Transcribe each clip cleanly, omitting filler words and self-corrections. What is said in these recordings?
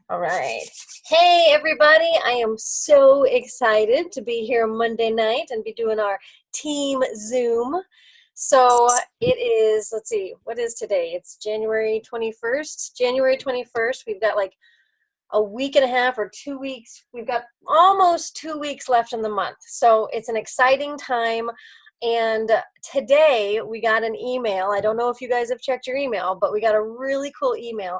All right. Hey, everybody. I am so excited to be here Monday night and be doing our team Zoom. So it is, let's see, what is today? It's January 21st. January 21st. We've got like a week and a half or 2 weeks. We've got almost 2 weeks left in the month. So it's an exciting time. And today we got an email. I don't know if you guys have checked your email, but we got a really cool email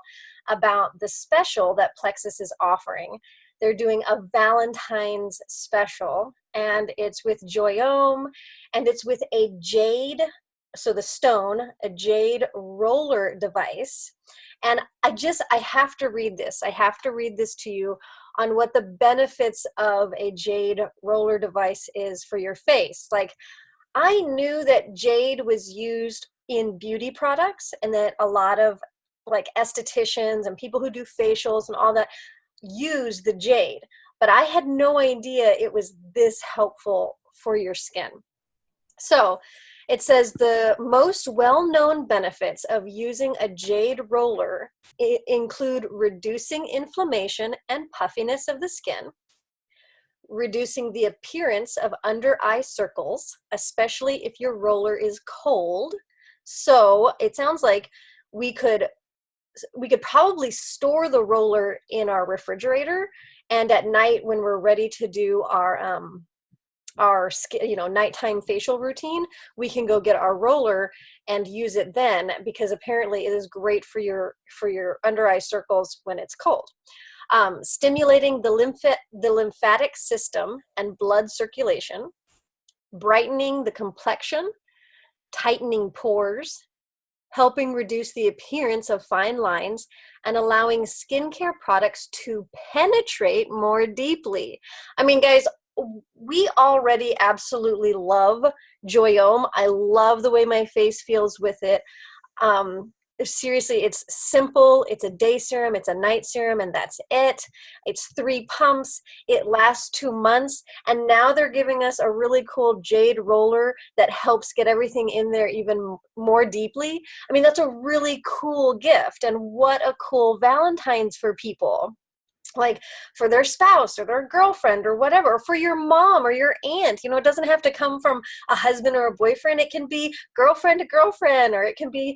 about the special that Plexus is offering. They're doing a Valentine's special, and it's with Joyome, and it's with a jade, so the stone, a jade roller device. And I have to read this. I have to read this to you on what the benefits of a jade roller device is for your face. Like, I knew that jade was used in beauty products and that a lot of like estheticians and people who do facials and all that use the jade, but I had no idea it was this helpful for your skin. So it says the most well-known benefits of using a jade roller include reducing inflammation and puffiness of the skin, reducing the appearance of under eye circles, especially if your roller is cold. So it sounds like we could probably store the roller in our refrigerator, and at night when we're ready to do our nighttime facial routine, we can go get our roller and use it then, because apparently it is great for your under eye circles when it's cold. Stimulating the lymphatic system and blood circulation, brightening the complexion, tightening pores, helping reduce the appearance of fine lines, and allowing skincare products to penetrate more deeply. I mean, guys, we already absolutely love Joyome. I love the way my face feels with it. Seriously, it's simple. It's a day serum, it's a night serum, and that's it. It's 3 pumps. It lasts 2 months. And now they're giving us a really cool jade roller that helps get everything in there even more deeply. I mean, that's a really cool gift. And what a cool Valentine's for people. Like for their spouse or their girlfriend or whatever, or for your mom or your aunt. It doesn't have to come from a husband or a boyfriend. It can be girlfriend to girlfriend, or it can be,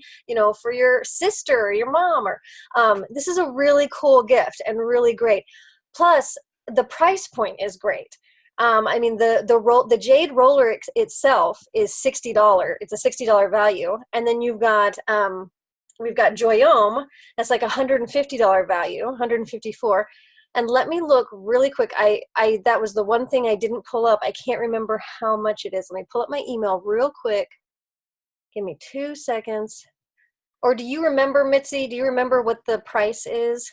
for your sister or your mom. Or this is a really cool gift and really great. Plus, the price point is great. I mean, the jade roller itself is $60. It's a $60 value, and then we've got Joyome. That's like $150 value, $154. And let me look really quick. That was the one thing I didn't pull up. I can't remember how much it is. Let me pull up my email real quick. Give me 2 seconds. Or do you remember, Mitzi? Do you remember what the price is?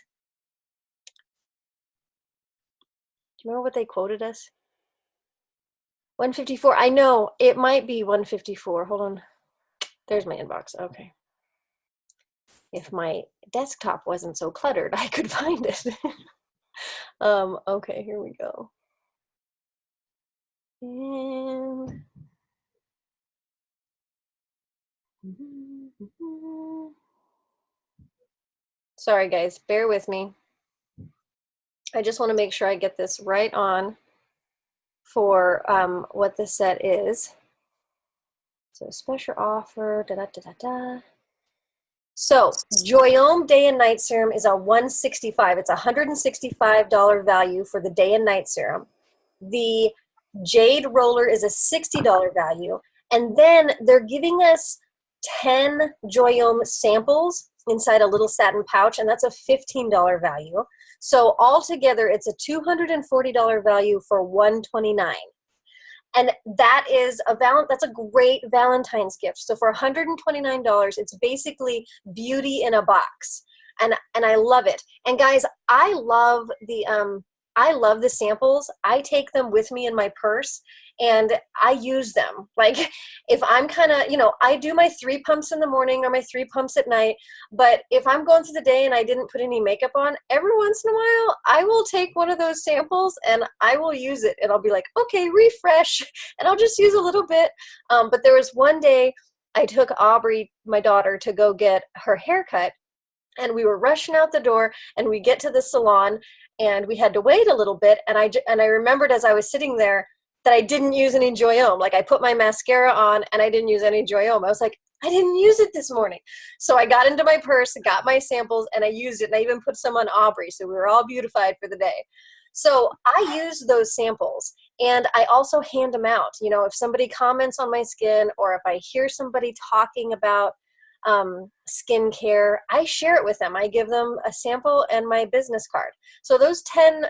Do you remember what they quoted us? 154. I know it might be 154. Hold on. There's my inbox. Okay. If my desktop wasn't so cluttered, I could find it. Okay, here we go. And sorry guys, bear with me. I just want to make sure I get this right on for what the set is. So special offer, da-da-da-da-da. So Joyome Day and Night Serum is a $165. It's a $165 value for the day and night serum. The jade roller is a $60 value. And then they're giving us 10 Joyome samples inside a little satin pouch, and that's a $15 value. So altogether, it's a $240 value for $129. And that is that's a great Valentine's gift. So for $129, it's basically beauty in a box. And I love it. And guys, I love the samples. I take them with me in my purse and I use them. Like if I'm kind of, I do my 3 pumps in the morning or my 3 pumps at night, but if I'm going through the day and I didn't put any makeup on, every once in a while, I will take one of those samples and I will use it and I'll be like, okay, refresh, and I'll just use a little bit. But there was one day I took Aubrey, my daughter, to go get her haircut. and we were rushing out the door, and we get to the salon, and we had to wait a little bit, and I remembered as I was sitting there that I didn't use any Joy Homme. Like, I put my mascara on and I didn't use any Joy Homme. I was like, I didn't use it this morning. So I got into my purse, got my samples, and I used it, and I even put some on Aubrey, so we were all beautified for the day. So I use those samples, and I also hand them out. You know, if somebody comments on my skin, or if I hear somebody talking about skincare, I share it with them. I give them a sample and my business card. So those 10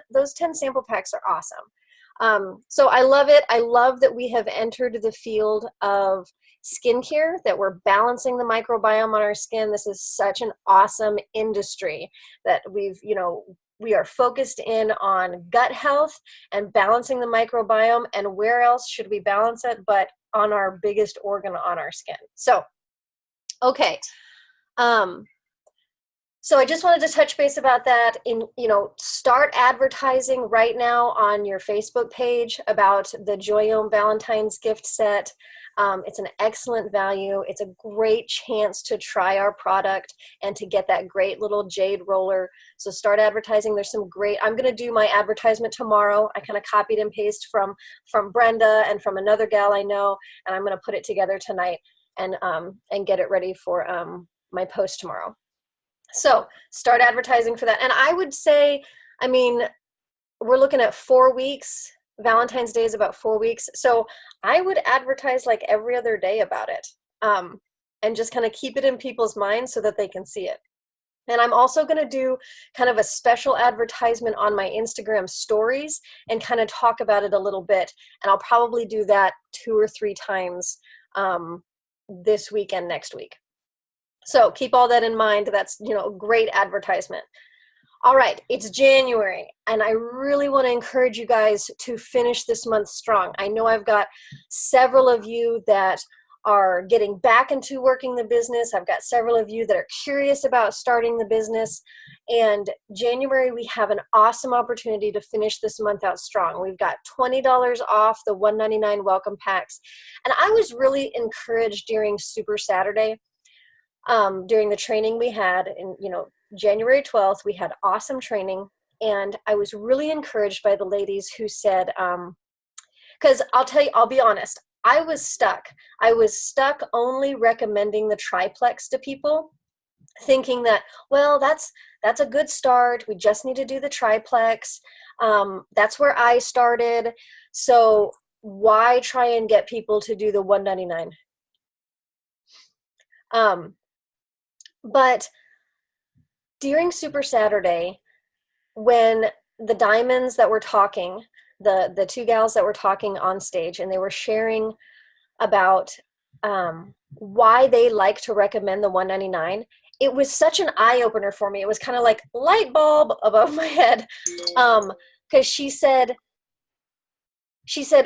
sample packs are awesome. So I love it. I love that we have entered the field of skincare, that we're balancing the microbiome on our skin. This is such an awesome industry that we are focused in on gut health and balancing the microbiome. And where else should we balance it but on our biggest organ, on our skin? So, okay. So I just wanted to touch base about that. Start advertising right now on your Facebook page about the Joy Homme Valentine's gift set. It's an excellent value. It's a great chance to try our product and to get that great little jade roller. So start advertising. There's some great, I'm going to do my advertisement tomorrow. I kind of copied and pasted from Brenda and from another gal I know, and I'm going to put it together tonight and get it ready for my post tomorrow. So start advertising for that. And I would say, I mean, we're looking at 4 weeks. Valentine's Day is about 4 weeks. So I would advertise like every other day about it, and just kind of keep it in people's minds so that they can see it. And I'm also going to do kind of a special advertisement on my Instagram stories and kind of talk about it a little bit. And I'll probably do that 2 or 3 times this week and next week. So keep all that in mind. That's, a great advertisement. All right, it's January, and I really want to encourage you guys to finish this month strong. I know I've got several of you that are getting back into working the business. I've got several of you that are curious about starting the business. And January, we have an awesome opportunity to finish this month out strong. We've got $20 off the $1.99 welcome packs. And I was really encouraged during Super Saturday. During the training we had in, January 12th, we had awesome training, and I was really encouraged by the ladies who said, because I'll be honest, I was stuck. I was stuck only recommending the triplex to people, thinking that, well, that's a good start. We just need to do the triplex. That's where I started. So why try and get people to do the $1.99? But during Super Saturday, when the diamonds that were talking, the 2 gals that were talking on stage, and they were sharing about why they like to recommend the $1.99, it was such an eye-opener for me. It was kind of like light bulb above my head, because she said,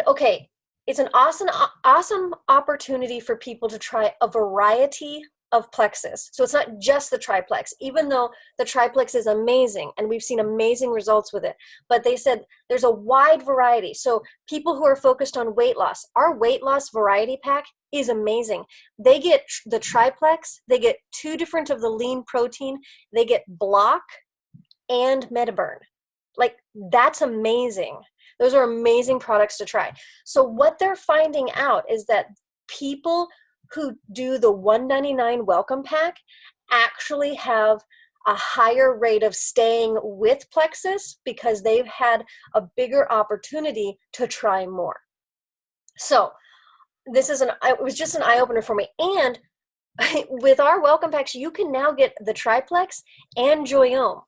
okay, it's an awesome opportunity for people to try a variety of plexus. So it's not just the triplex, even though the triplex is amazing and we've seen amazing results with it. But they said there's a wide variety. So people who are focused on weight loss, our weight loss variety pack is amazing. They get the triplex, they get 2 different of the lean protein, they get block and Metaburn. Like, that's amazing. Those are amazing products to try. So what they're finding out is that people who do the $1.99 welcome pack actually have a higher rate of staying with plexus because they've had a bigger opportunity to try more. So it was just an eye-opener for me. And with our welcome packs, you can now get the triplex and Joy Homme.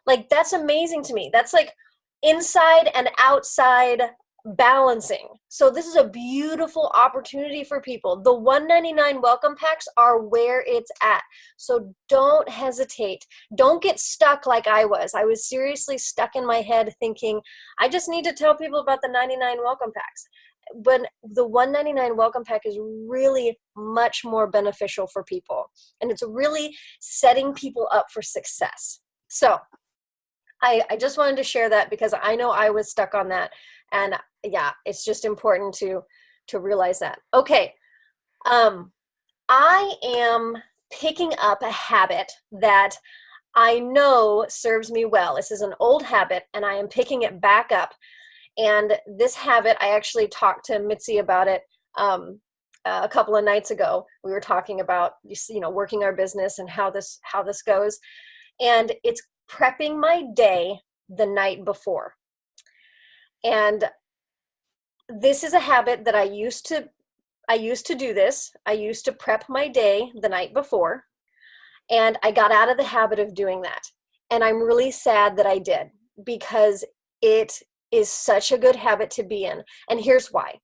Like, that's amazing to me. That's like inside and outside balancing. So this is a beautiful opportunity for people. The $1.99 welcome packs are where it's at. So don't hesitate. Don't get stuck like I was. I was seriously stuck in my head thinking, I just need to tell people about the 99 welcome packs. But the $1.99 welcome pack is really much more beneficial for people. And it's really setting people up for success. So I just wanted to share that because I know I was stuck on that. And yeah, it's just important to realize that. Okay, I am picking up a habit that I know serves me well. This is an old habit and I am picking it back up. And this habit, I actually talked to Mitzi about it a couple of nights ago. We were talking about, working our business and how this goes. And it's prepping my day the night before. And this is a habit that I used to do this. I used to prep my day the night before, and I got out of the habit of doing that. And I'm really sad that I did, because it is such a good habit to be in. And here's why.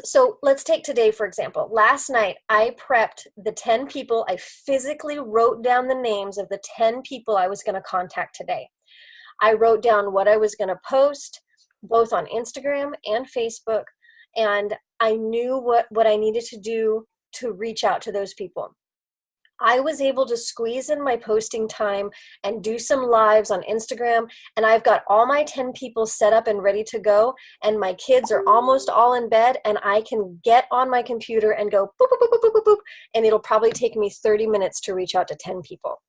So let's take today, for example. Last night, I prepped the 10 people. I physically wrote down the names of the 10 people I was going to contact today. I wrote down what I was going to post, both on Instagram and Facebook, and I knew what I needed to do to reach out to those people. I was able to squeeze in my posting time and do some lives on Instagram, and I've got all my 10 people set up and ready to go, and my kids are almost all in bed, and I can get on my computer and go boop, boop, boop, boop, boop, boop, and it'll probably take me 30 minutes to reach out to 10 people.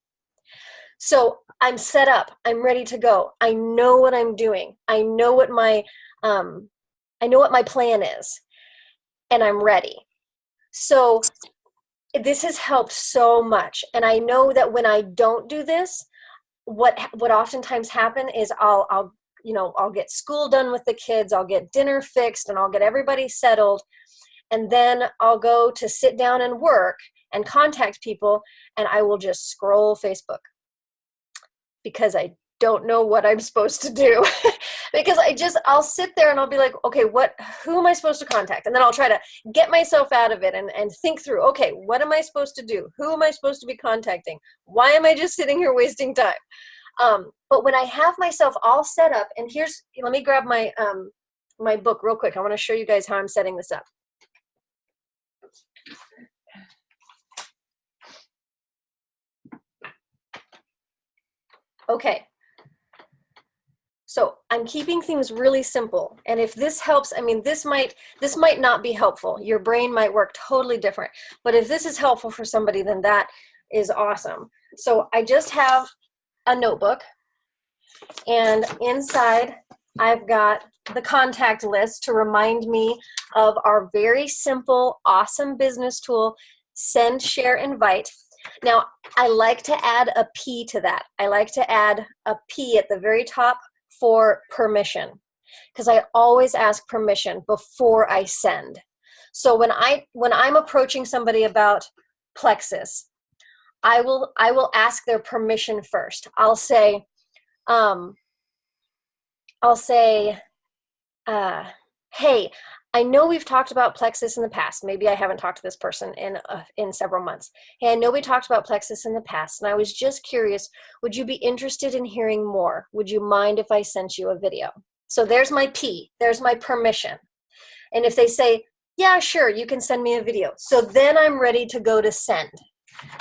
So I'm set up, I'm ready to go. I know what I'm doing. I know what my plan is, and I'm ready. So this has helped so much. And I know that when I don't do this, what oftentimes happen is I'll get school done with the kids, I'll get dinner fixed, and I'll get everybody settled. And then I'll go to sit down and work and contact people, and I will just scroll Facebook because I don't know what I'm supposed to do. Because I'll sit there and I'll be like, okay, who am I supposed to contact? And then I'll try to get myself out of it and think through, okay, what am I supposed to do? Who am I supposed to be contacting? Why am I just sitting here wasting time? But when I have myself all set up, and let me grab my book real quick. I want to show you guys how I'm setting this up. Okay. So I'm keeping things really simple. And if this helps, this might not be helpful. Your brain might work totally different. But if this is helpful for somebody, then that is awesome. So I just have a notebook, and inside I've got the contact list to remind me of our very simple, awesome business tool, Send, Share, Invite. Now, I like to add a P to that. I like to add a P at the very top for permission, because I always ask permission before I send. So when I'm approaching somebody about Plexus, I will ask their permission first. I'll say, hey, I know we've talked about Plexus in the past. Maybe I haven't talked to this person in several months. Hey, I know we talked about Plexus in the past, and I was just curious, would you be interested in hearing more? Would you mind if I sent you a video? So there's my P, there's my permission. And if they say, yeah, sure, you can send me a video. So then I'm ready to go to send.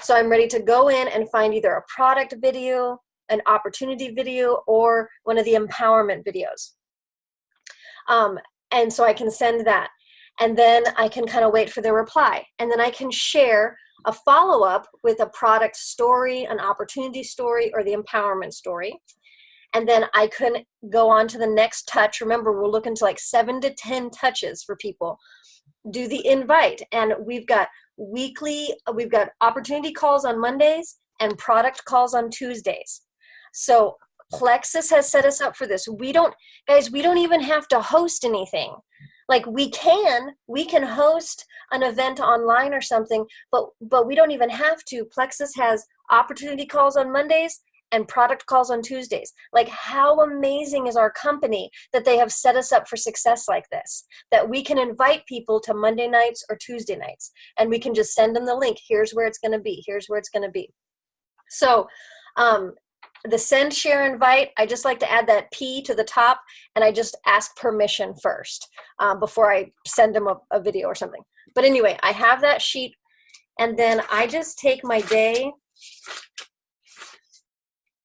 So I'm ready to go in and find either a product video, an opportunity video, or one of the empowerment videos. And so I can send that. And then I can kind of wait for their reply. And then I can share a follow-up with a product story, an opportunity story, or the empowerment story. And then I can go on to the next touch. Remember, we're looking to like 7 to 10 touches for people. Do the invite. And we've got opportunity calls on Mondays and product calls on Tuesdays. So Plexus has set us up for this. We don't even have to host anything. Like we can host an event online or something, but we don't even have to. Plexus has opportunity calls on Mondays and product calls on Tuesdays. Like, how amazing is our company that they have set us up for success like this, that we can invite people to Monday nights or Tuesday nights, and we can just send them the link. Here's where it's going to be. Here's where it's going to be. So the Send, Share, Invite, I just like to add that P to the top, and I just ask permission first before I send them a video or something. But anyway, I have that sheet, and then I just take my day.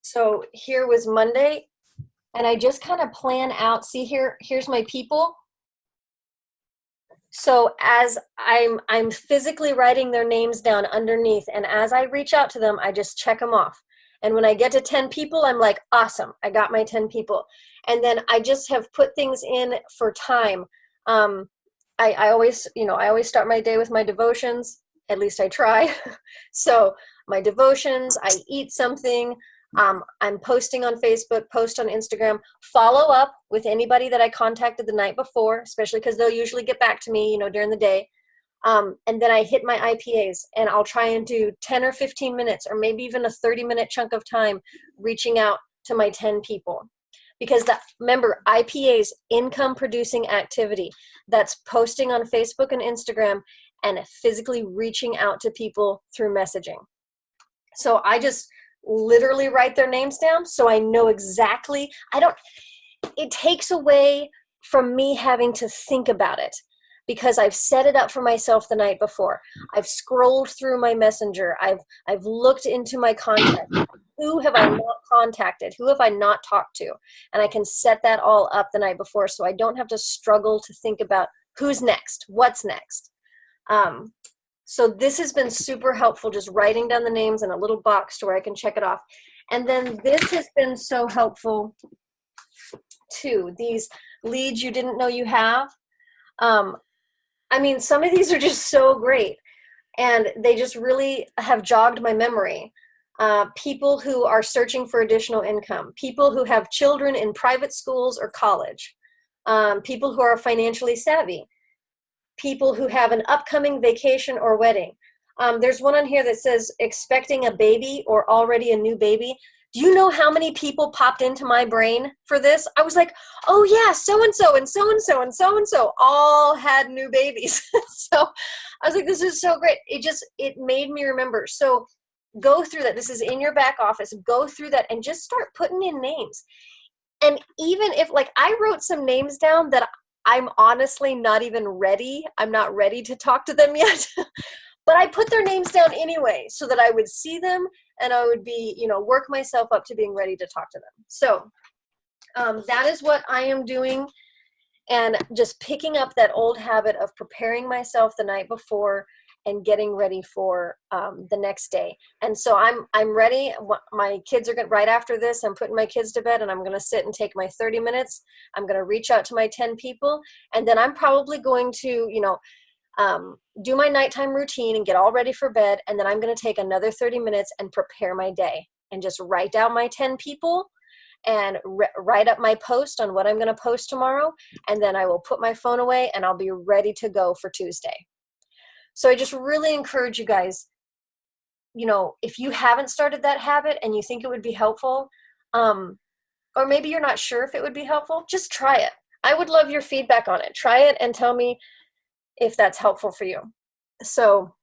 So here was Monday, and I just kind of plan out. See, here's my people. So as I'm physically writing their names down underneath, and as I reach out to them, I just check them off. And when I get to 10 people, I'm like, awesome, I got my 10 people. And then I just have put things in for time. I always, I always start my day with my devotions. At least I try. So my devotions, I eat something. I'm posting on Facebook, post on Instagram, follow up with anybody that I contacted the night before, especially because they'll usually get back to me, during the day. And then I hit my IPAs, and I'll try and do 10 or 15 minutes or maybe even a 30-minute chunk of time reaching out to my 10 people. Because remember, IPAs, income producing activity, that's posting on Facebook and Instagram and physically reaching out to people through messaging. So I just literally write their names down so I know exactly. It takes away from me having to think about it because I've set it up for myself the night before. I've scrolled through my messenger. I've looked into my contacts. Who have I not contacted? Who have I not talked to? And I can set that all up the night before so I don't have to struggle to think about who's next, what's next. So this has been super helpful, just writing down the names in a little box to where I can check it off. And then this has been so helpful too, these leads you didn't know you have. I mean, some of these are just so great, and they just really have jogged my memory. People who are searching for additional income, people who have children in private schools or college, people who are financially savvy, people who have an upcoming vacation or wedding. There's one on here that says expecting a baby or already a new baby. Do you know how many people popped into my brain for this? I was like, oh yeah, so-and-so and so-and-so and so-and-so all had new babies. So I was like, this is so great. It made me remember. So go through that. This is in your back office. Go through that and just start putting in names. And even if, like, I wrote some names down that I'm honestly not even ready. I'm not ready to talk to them yet. But I put their names down anyway so that I would see them and I would be, work myself up to being ready to talk to them. So that is what I am doing, and just picking up that old habit of preparing myself the night before and getting ready for the next day. And so I'm ready. My kids are going right after this. I'm putting my kids to bed, and I'm going to sit and take my 30 minutes. I'm going to reach out to my 10 people, and then I'm probably going to, do my nighttime routine and get all ready for bed. And then I'm going to take another 30 minutes and prepare my day and just write down my 10 people and write up my post on what I'm going to post tomorrow. And then I will put my phone away and I'll be ready to go for Tuesday. So I just really encourage you guys, if you haven't started that habit and you think it would be helpful, or maybe you're not sure if it would be helpful, just try it. I would love your feedback on it. Try it and tell me if that's helpful for you. So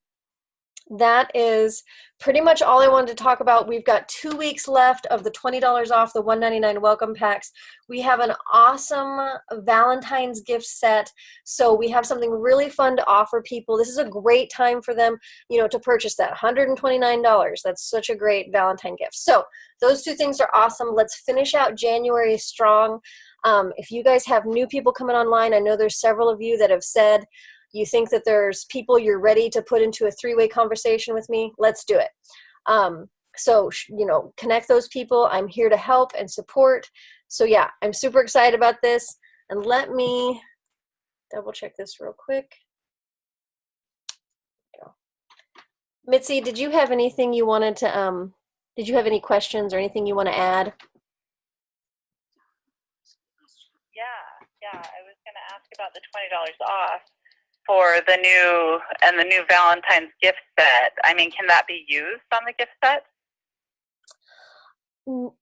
that is pretty much all I wanted to talk about. We've got 2 weeks left of the $20 off the $199 welcome packs. We have an awesome Valentine's gift set. So we have something really fun to offer people. This is a great time for them, to purchase that $129. That's such a great Valentine gift. So those two things are awesome. Let's finish out January strong. If you guys have new people coming online, I know there's several of you that have said, you think that there's people you're ready to put into a 3-way conversation with me, let's do it. So, connect those people. I'm here to help and support. So yeah, I'm super excited about this. And let me double check this real quick. Mitzi, did you have anything you wanted to, did you have any questions or anything you want to add? Yeah, I was going to ask about the $20 off for the new Valentine's gift set. I mean, can that be used on the gift set? For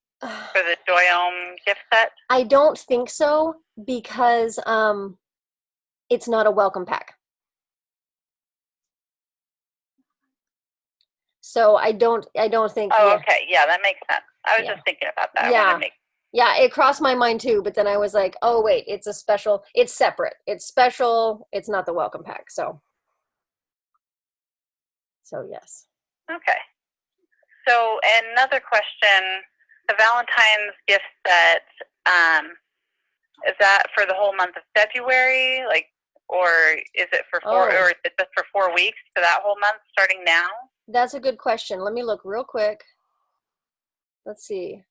the Joyome gift set? I don't think so, because it's not a welcome pack. So I don't think. Oh, okay. Yeah, that makes sense. I was just thinking about that. Yeah. Yeah, it crossed my mind too, but then I was like, oh wait, it's separate. It's special. It's not the welcome pack. So yes. Okay. So another question, the Valentine's gift set, is that for the whole month of February? or is it for or is it just for 4 weeks for that whole month starting now? That's a good question. Let me look real quick. Let's see.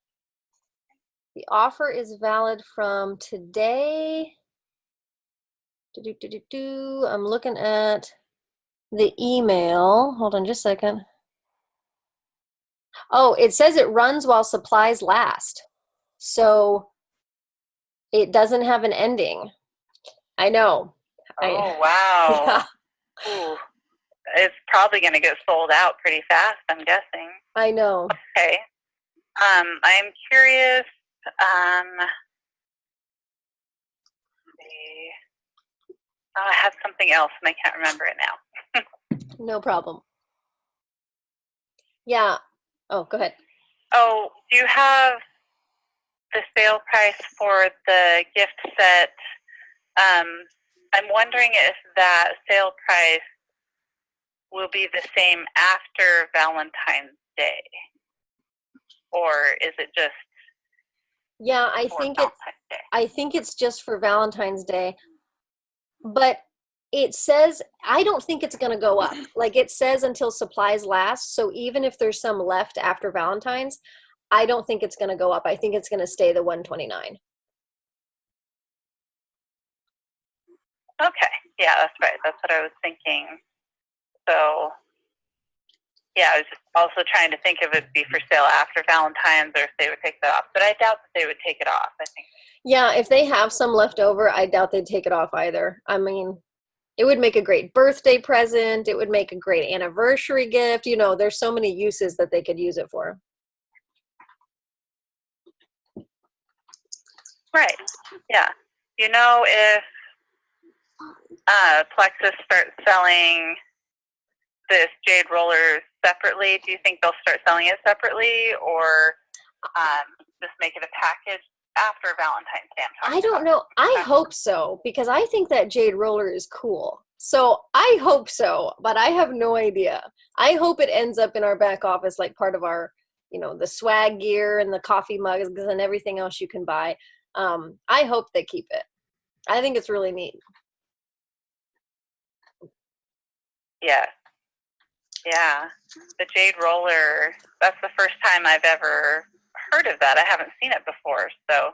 The offer is valid from today. I'm looking at the email. Hold on just a second. Oh, it says it runs while supplies last. So it doesn't have an ending. I know. Oh, wow. Yeah. Ooh, it's probably going to get sold out pretty fast, I'm guessing. I know. Okay. I'm curious. I have something else and I can't remember it now. No problem. Yeah. Oh, go ahead. Oh, do you have the sale price for the gift set? I'm wondering if that sale price will be the same after Valentine's Day, or is it just? Yeah, I think it's just for Valentine's Day. But it says, I don't think it's going to go up. Like it says until supplies last. So even if there's some left after Valentine's, I don't think it's going to go up. I think it's going to stay the 129. Okay. Yeah, that's right. That's what I was thinking. So, yeah, I was just also trying to think if it'd be for sale after Valentine's or if they would take that off. But I doubt that they would take it off, I think. Yeah, if they have some left over, I doubt they'd take it off either. I mean, it would make a great birthday present. It would make a great anniversary gift. You know, there's so many uses that they could use it for. Right. Yeah. You know, if Plexus starts selling this jade roller separately, do you think they'll start selling it separately, or just make it a package after Valentine's Day? I don't know. I hope so, because I think that jade roller is cool. So I hope so, but I have no idea. I hope it ends up in our back office like part of our, you know, the swag gear and the coffee mugs and everything else you can buy. I hope they keep it. I think it's really neat. Yeah. Yeah. The jade roller, that's the first time I've ever heard of that. I haven't seen it before. So,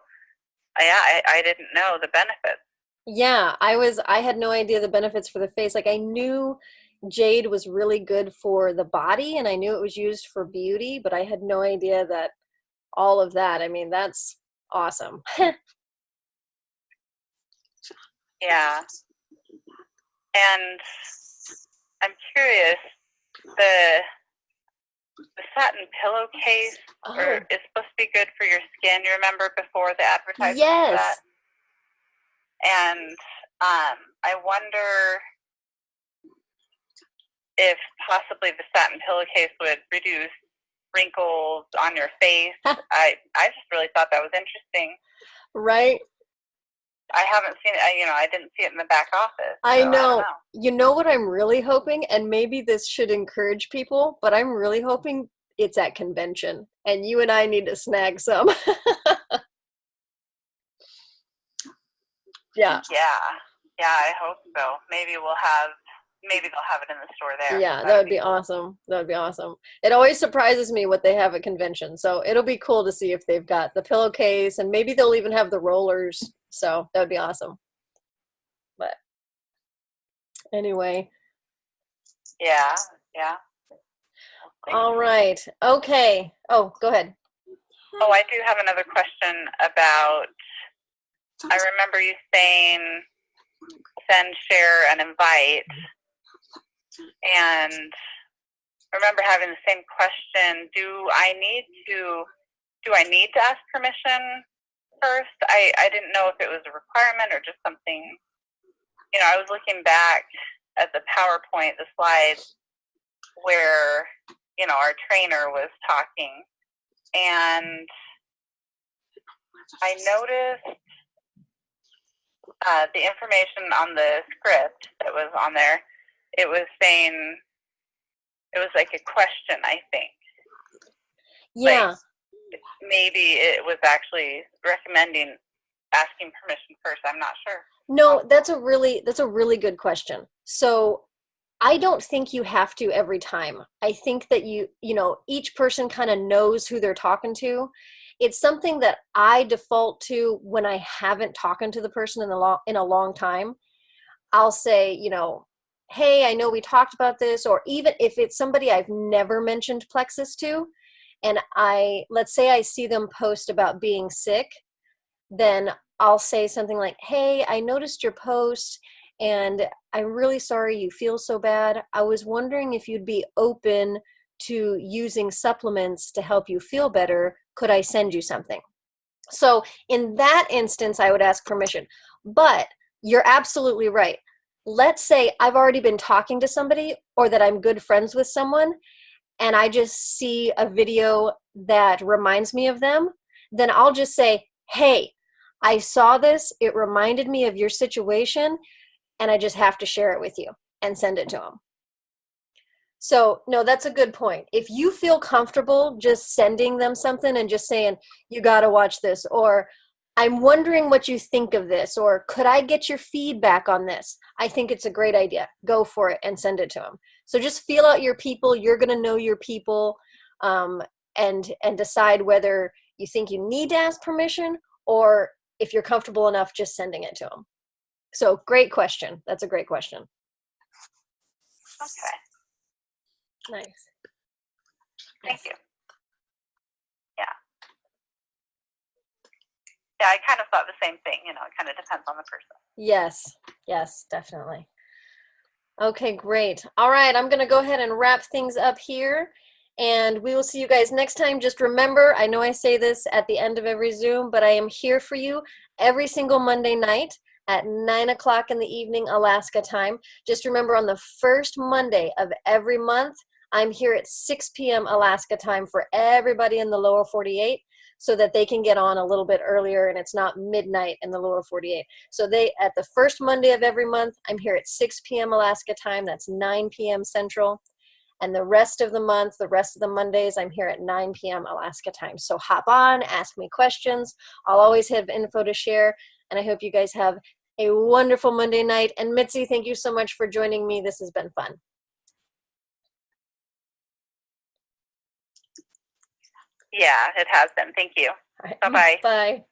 yeah, I didn't know the benefits. Yeah, I had no idea the benefits for the face. Like I knew jade was really good for the body and I knew it was used for beauty, but I had no idea that all of that. I mean, that's awesome. Yeah. And I'm curious, the satin pillowcase is supposed to be good for your skin. You remember before the advertisement for that? And I wonder if possibly the satin pillowcase would reduce wrinkles on your face. I just really thought that was interesting. Right? I haven't seen it. I didn't see it in the back office. I know. You know what I'm really hoping, and maybe this should encourage people, but I'm really hoping it's at convention, and you and I need to snag some. Yeah. Yeah, I hope so. Maybe they'll have it in the store there. Yeah, that would be awesome. That would be awesome. It always surprises me what they have at convention. So it'll be cool to see if they've got the pillowcase and maybe they'll even have the rollers. So that would be awesome. But anyway. Yeah. All right. Okay. Oh, go ahead. Oh, I do have another question about, I remember you saying send, share, and invite. And I remember having the same question. Do I need to ask permission first? I didn't know if it was a requirement or just something. I was looking back at the PowerPoint, the slide where, our trainer was talking. And I noticed the information on the script that was on there. It was saying, it was like a question, I think. Yeah. Like, maybe it was actually recommending asking permission first? I'm not sure. No, that's a really good question. So I don't think you have to every time. I think that each person kind of knows who they're talking to. It's something that I default to when I haven't talked to the person in a long time. I'll say, hey, I know we talked about this, or even if it's somebody I've never mentioned plexus to, and let's say I see them post about being sick, then I'll say something like, hey, I noticed your post and I'm really sorry you feel so bad. I was wondering if you'd be open to using supplements to help you feel better. Could I send you something? So in that instance, I would ask permission. But you're absolutely right. Let's say I've already been talking to somebody or that I'm good friends with someone and I just see a video that reminds me of them, then I'll just say, hey, I saw this, it reminded me of your situation, and I just have to share it with you and send it to them. So, no, that's a good point. If you feel comfortable just sending them something and just saying, you got to watch this, or I'm wondering what you think of this, or could I get your feedback on this? I think it's a great idea. Go for it and send it to them. So just feel out your people. You're going to know your people, and decide whether you think you need to ask permission or if you're comfortable enough just sending it to them. So great question. That's a great question. Okay. Nice. Thank you. Yeah. Yeah, I kind of thought the same thing. It kind of depends on the person. Yes, definitely. Okay, great. All right, I'm going to go ahead and wrap things up here, and we will see you guys next time. Just remember, I know I say this at the end of every Zoom, but I am here for you every single Monday night at 9 o'clock in the evening, Alaska time. Just remember, on the first Monday of every month, I'm here at 6 p.m. Alaska time for everybody in the lower 48 so that they can get on a little bit earlier and it's not midnight in the lower 48. So at the first Monday of every month, I'm here at 6 p.m. Alaska time. That's 9 p.m. Central. And the rest of the month, the rest of the Mondays, I'm here at 9 p.m. Alaska time. So hop on, ask me questions. I'll always have info to share. And I hope you guys have a wonderful Monday night. And Mitzi, thank you so much for joining me. This has been fun. Yeah, it has been. Thank you. All right. Bye-bye. Bye.